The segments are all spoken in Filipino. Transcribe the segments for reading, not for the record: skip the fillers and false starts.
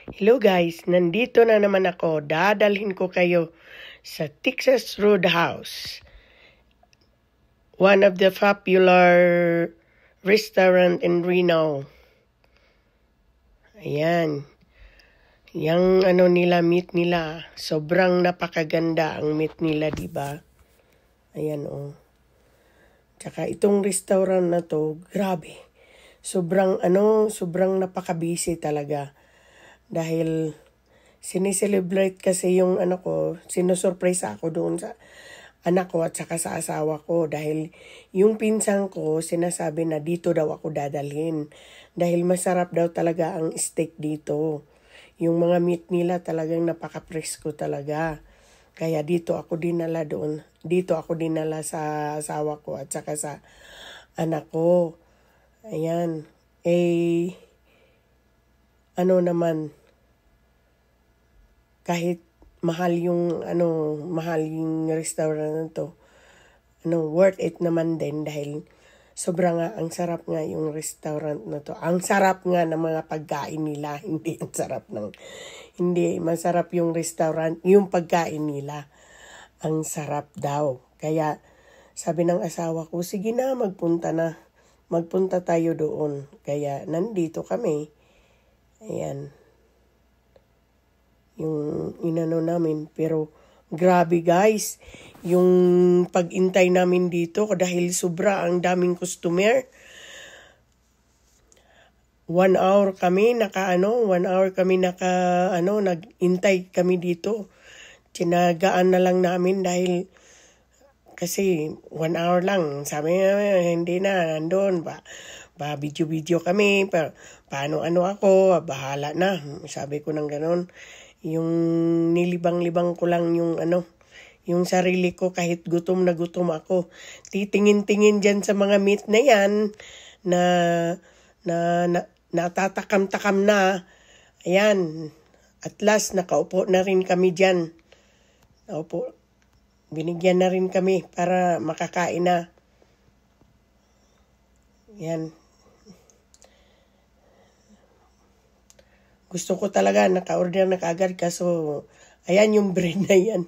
Hello guys, nandito na naman ako. Dadalhin ko kayo sa Texas Roadhouse. One of the popular restaurant in Reno. Ayan. Yang meat nila. Sobrang napakaganda ang meat nila, di ba? Ayan oh. Tsaka itong restaurant na to, grabe. Sobrang napaka-busy talaga. Dahil sineselebrate kasi yung sinusurprise ako doon sa anak ko at saka sa asawa ko. Dahil yung pinsan ko sinasabi na dito daw ako dadalhin. Dahil masarap daw talaga ang steak dito. Yung mga meat nila talagang napaka-presko talaga. Kaya dito ako dinala doon. Dito ako dinala sa asawa ko at saka sa anak ko. Ayan. Kahit mahal yung restaurant na to, worth it naman din dahil sobrang ang sarap nga yung restaurant na to. Ang sarap nga ng mga pagkain nila, hindi masarap yung restaurant, yung pagkain nila. Ang sarap daw. Kaya sabi ng asawa ko, sige na, magpunta tayo doon. Kaya nandito kami. Ayan. Yung namin. Pero grabe guys. Yung pag-intay namin dito dahil sobra ang daming customer. 1 hour kami nag-intay kami dito. Tinagaan na lang namin dahil kasi 1 hour lang. Sabi namin, hindi na, nandun. Video kami. Paano ako, bahala na. Sabi ko ng ganon. Yung nilibang-libang ko lang yung sarili ko kahit gutom na gutom ako. Titingin-tingin dyan sa mga meat na yan na natatakam-takam na. Ayan. At last, nakaupo na rin kami dyan. Binigyan na rin kami para makakain na. Yan. Gusto ko talaga naka-order na kaagad kaso ayan yung bread na yan.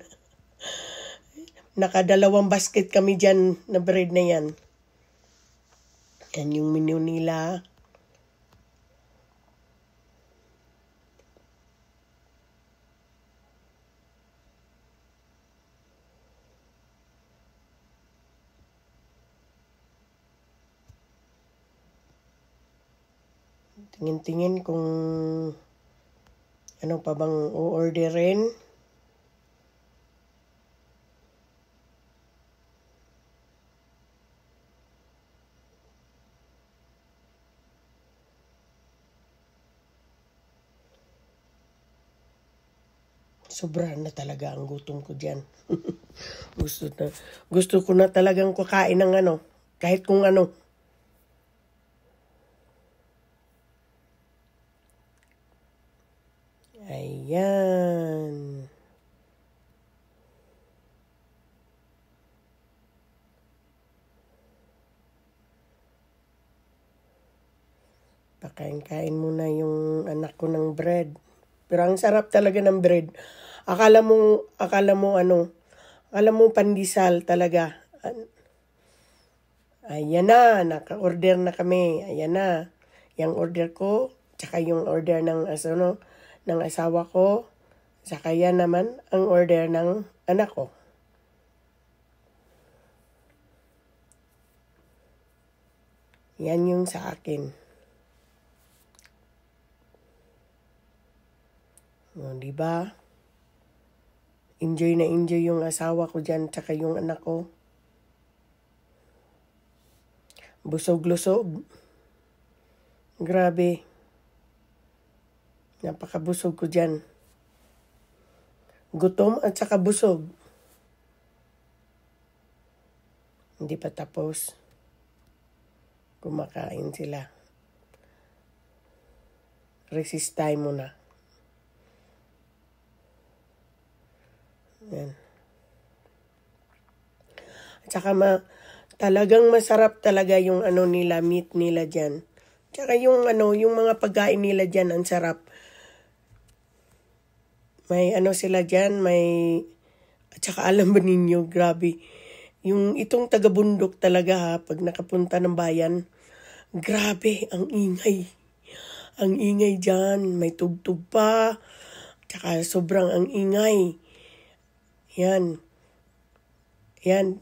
Nakadalawang basket kami dyan na bread na yan. Yan yung menu nila. Tingin-tingin kung ano pa bang o-orderin. Sobra na talaga ang gutom ko dyan. Gusto ko na talagang kukain ng kahit kung ano. Ayan. Pakain-kain muna yung anak ko ng bread. Pero ang sarap talaga ng bread. Akala mo pandesal talaga. Ayan na, naka-order na kami. Ayan na. Yung order ko, tsaka yung order ng asawa ko, tsaka yan naman ang order ng anak ko. Yan yung sa akin. O, diba? Enjoy na enjoy yung asawa ko dyan, tsaka yung anak ko. Busog-lusog. Grabe. Napakabusog ko dyan. Gutom at saka busog. Hindi pa tapos. Kumakain sila. Resist time muna. Yan. At saka talagang masarap talaga yung meat nila dyan. Tsaka yung mga pagkain nila dyan, ang sarap. May ano sila dyan, at saka alam ba ninyo, grabe. Yung itong taga-bundok talaga ha, pag nakapunta ng bayan, grabe, ang ingay. Ang ingay dyan, may tugtog pa, tsaka sobrang ang ingay. Yan,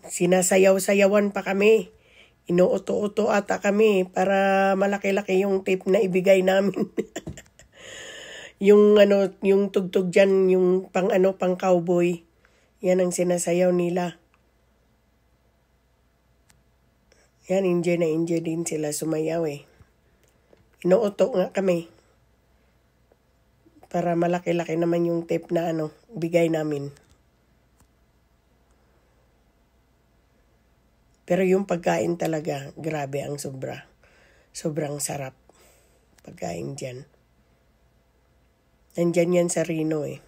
sinasayaw-sayawan pa kami. Inuuto-uto ata kami para malaki-laki yung tip na ibigay namin. yung tugtog dyan, yung pang cowboy. Yan ang sinasayaw nila. Yan, enjoy na enjoy din sila sumayaw eh. Inuuto nga kami. Para malaki-laki naman yung tip na bigay namin. Pero yung pagkain talaga, grabe ang sobra. Sobrang sarap. Pagkain dyan. Nandyan yan sa Reno eh.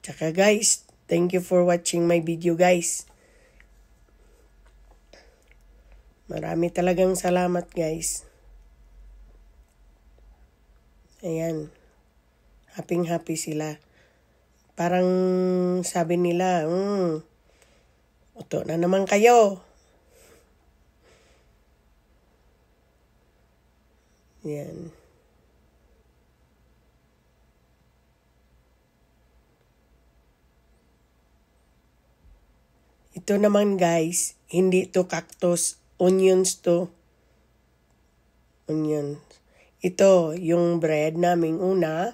Tsaka guys, thank you for watching my video guys. Marami talagang salamat guys. Ayan. Happy sila. Parang sabi nila, uto na naman kayo. Yan. Ito naman guys, hindi to cactus, onions to. Onions. Ito, yung bread naming una.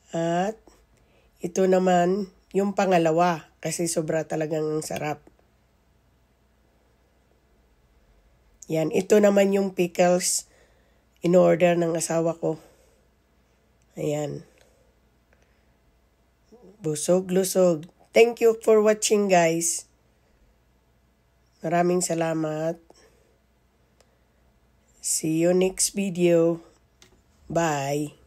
At ito naman, yung pangalawa. Kasi sobra talagang sarap. Yan, ito naman yung pickles in-order ng asawa ko. Ayan. Busog-lusog. Thank you for watching guys. Maraming salamat. See you next video. Bye.